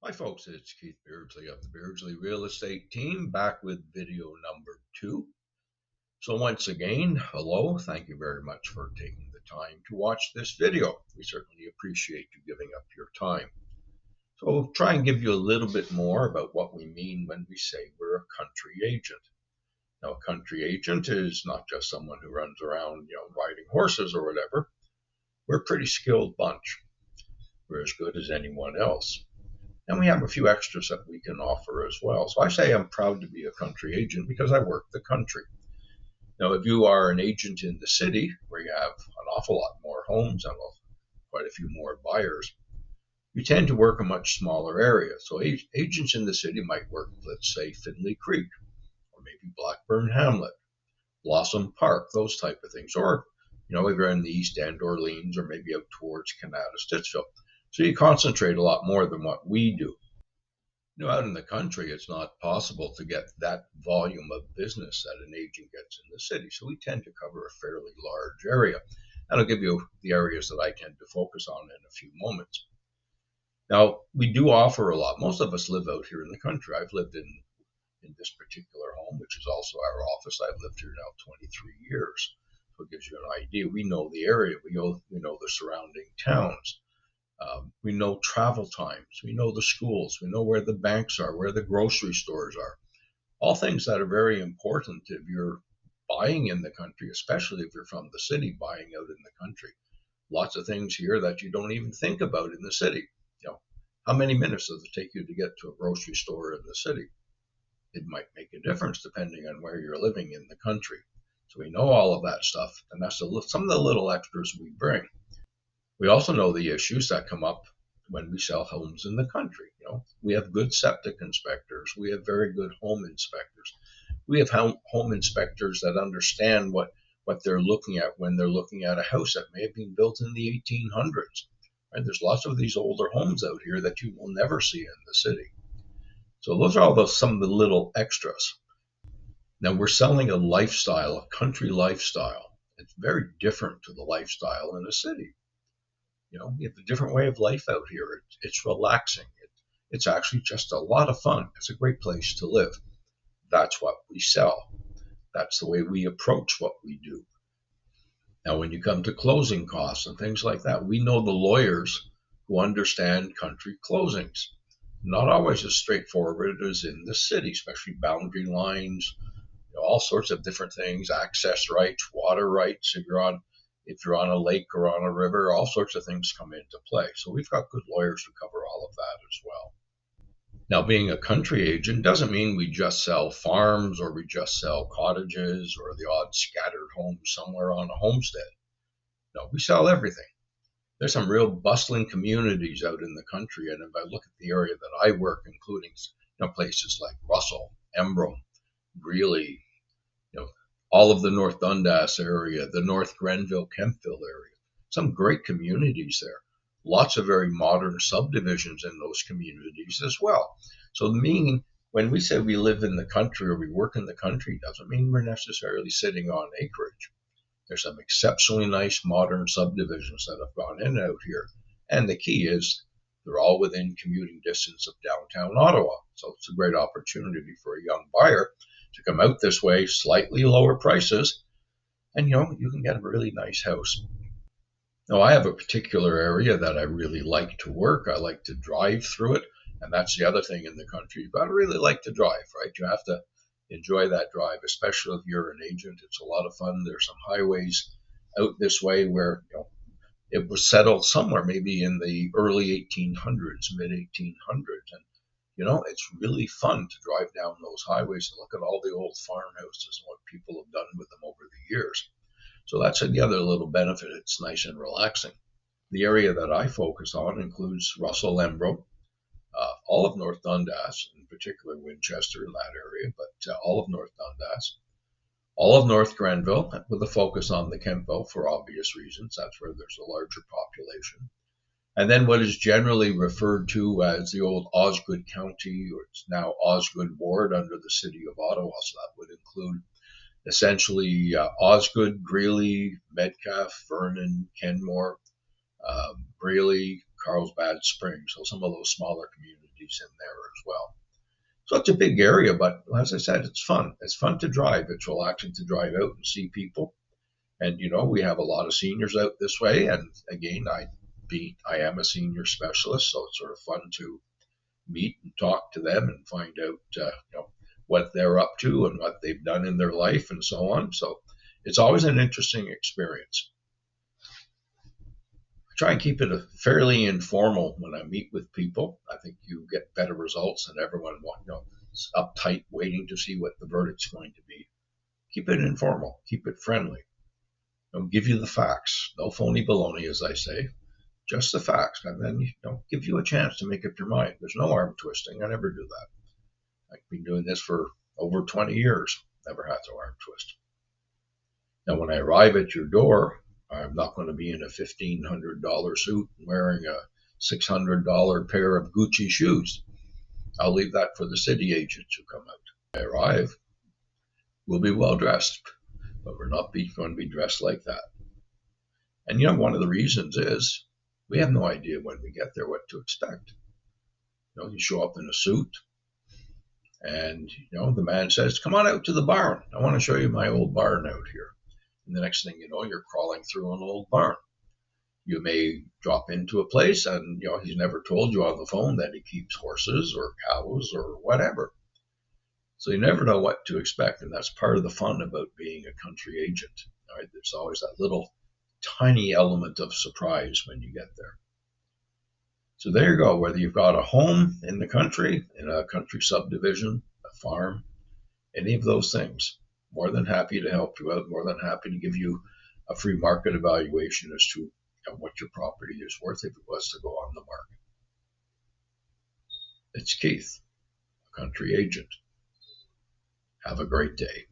Hi folks, it's Keith Beardsley of the Beardsley Real Estate Team back with video number 2. So once again, hello, thank you very much for taking the time to watch this video. We certainly appreciate you giving up your time. So we'll try and give you a little bit more about what we mean when we say we're a country agent. Now a country agent is not just someone who runs around, riding horses or whatever. We're a pretty skilled bunch. We're as good as anyone else. And we have a few extras that we can offer as well. So I say I'm proud to be a country agent because I work the country. Now, if you are an agent in the city where you have an awful lot more homes and quite a few more buyers, you tend to work a much smaller area. So agents in the city might work, let's say, Finley Creek, or maybe Blackburn Hamlet, Blossom Park, those type of things. Or, if you're in the East End, Orleans, or maybe out towards Canada, Stittsville. So you concentrate a lot more than what we do. Out in the country, it's not possible to get that volume of business that an agent gets in the city. So we tend to cover a fairly large area. And I'll give you the areas that I tend to focus on in a few moments. Now, we do offer a lot. Most of us live out here in the country. I've lived in this particular home, which is also our office. I've lived here now 23 years. So it gives you an idea. We know the area. We know the surrounding towns. We know travel times. We know the schools. We know where the banks are, where the grocery stores are. All things that are very important if you're buying in the country, especially if you're from the city buying out in the country. Lots of things here that you don't even think about in the city. How many minutes does it take you to get to a grocery store in the city? It might make a difference depending on where you're living in the country. So we know all of that stuff, and that's some of the little extras we bring. We also know the issues that come up when we sell homes in the country. We have good septic inspectors. We have very good home inspectors. We have home inspectors that understand what they're looking at when they're looking at a house that may have been built in the 1800s. Right? There's lots of these older homes out here that you will never see in the city. So those are some of the little extras. Now we're selling a lifestyle, a country lifestyle. It's very different to the lifestyle in a city. We have a different way of life out here. It's relaxing. It's actually just a lot of fun. It's a great place to live. That's what we sell. That's the way we approach what we do. Now, when you come to closing costs and things like that, we know the lawyers who understand country closings. Not always as straightforward as in the city, especially boundary lines, all sorts of different things, access rights, water rights, if you're on a lake or on a river, all sorts of things come into play. So we've got good lawyers to cover all of that as well. Now, being a country agent doesn't mean we just sell farms or we just sell cottages or the odd scattered home somewhere on a homestead. No, we sell everything. There's some real bustling communities out in the country, and if I look at the area that I work, including places like Russell, Embrun, Greeley, all of the North Dundas area, the North Grenville, Kempville area. Some great communities there. Lots of very modern subdivisions in those communities as well. So when we say we live in the country or we work in the country, doesn't mean we're necessarily sitting on acreage. There's some exceptionally nice modern subdivisions that have gone in out here. And the key is they're all within commuting distance of downtown Ottawa. So it's a great opportunity for a young buyer to come out this way, slightly lower prices, and you can get a really nice house. Now, I have a particular area that I really like to work. I like to drive through it, and that's the other thing in the country. You've got to really like to drive, right? You have to enjoy that drive, especially if you're an agent. It's a lot of fun. There's some highways out this way where it was settled somewhere maybe in the early 1800s, mid 1800s, and it's really fun to drive down those highways and look at all the old farmhouses and what people have done with them over the years. So that's the other little benefit. It's nice and relaxing. The area that I focus on includes Russell, Embrun, all of North Dundas, in particular Winchester in that area, but all of North Dundas, all of North Grenville, with a focus on the Kempville for obvious reasons. That's where there's a larger population. And then what is generally referred to as the old Osgoode County, or it's now Osgoode Ward under the city of Ottawa. So that would include essentially Osgoode, Greeley, Metcalfe, Vernon, Kenmore, Greeley, Carlsbad Springs. So some of those smaller communities communities in there as well. So it's a big area, but as I said, it's fun. It's fun to drive. It's relaxing to drive out and see people. And we have a lot of seniors out this way. And again, I am a senior specialist, so it's sort of fun to meet and talk to them and find out what they're up to and what they've done in their life and so on. So it's always an interesting experience. I try and keep it fairly informal when I meet with people. I think you get better results than everyone is uptight waiting to see what the verdict's going to be. Keep it informal. Keep it friendly. Don't give you the facts. No phony baloney, as I say. Just the facts, and then give you a chance to make up your mind. There's no arm twisting. I never do that. I've been doing this for over 20 years. Never had to arm twist. Now, when I arrive at your door, I'm not going to be in a $1,500 suit and wearing a $600 pair of Gucci shoes. I'll leave that for the city agents who come out. When I arrive, we'll be well dressed, but we're not going to be dressed like that. And one of the reasons is we have no idea when we get there what to expect. You show up in a suit, and the man says, "Come on out to the barn. I want to show you my old barn out here." And the next thing you know, you're crawling through an old barn. You may drop into a place, and he's never told you on the phone that he keeps horses or cows or whatever. So you never know what to expect, and that's part of the fun about being a country agent. Right? There's always that little tiny element of surprise when you get there. So there you go. Whether you've got a home in the country, in a country subdivision, a farm, any of those things, more than happy to help you out, more than happy to give you a free market evaluation as to what your property is worth if it was to go on the market. It's Keith, a country agent. Have a great day.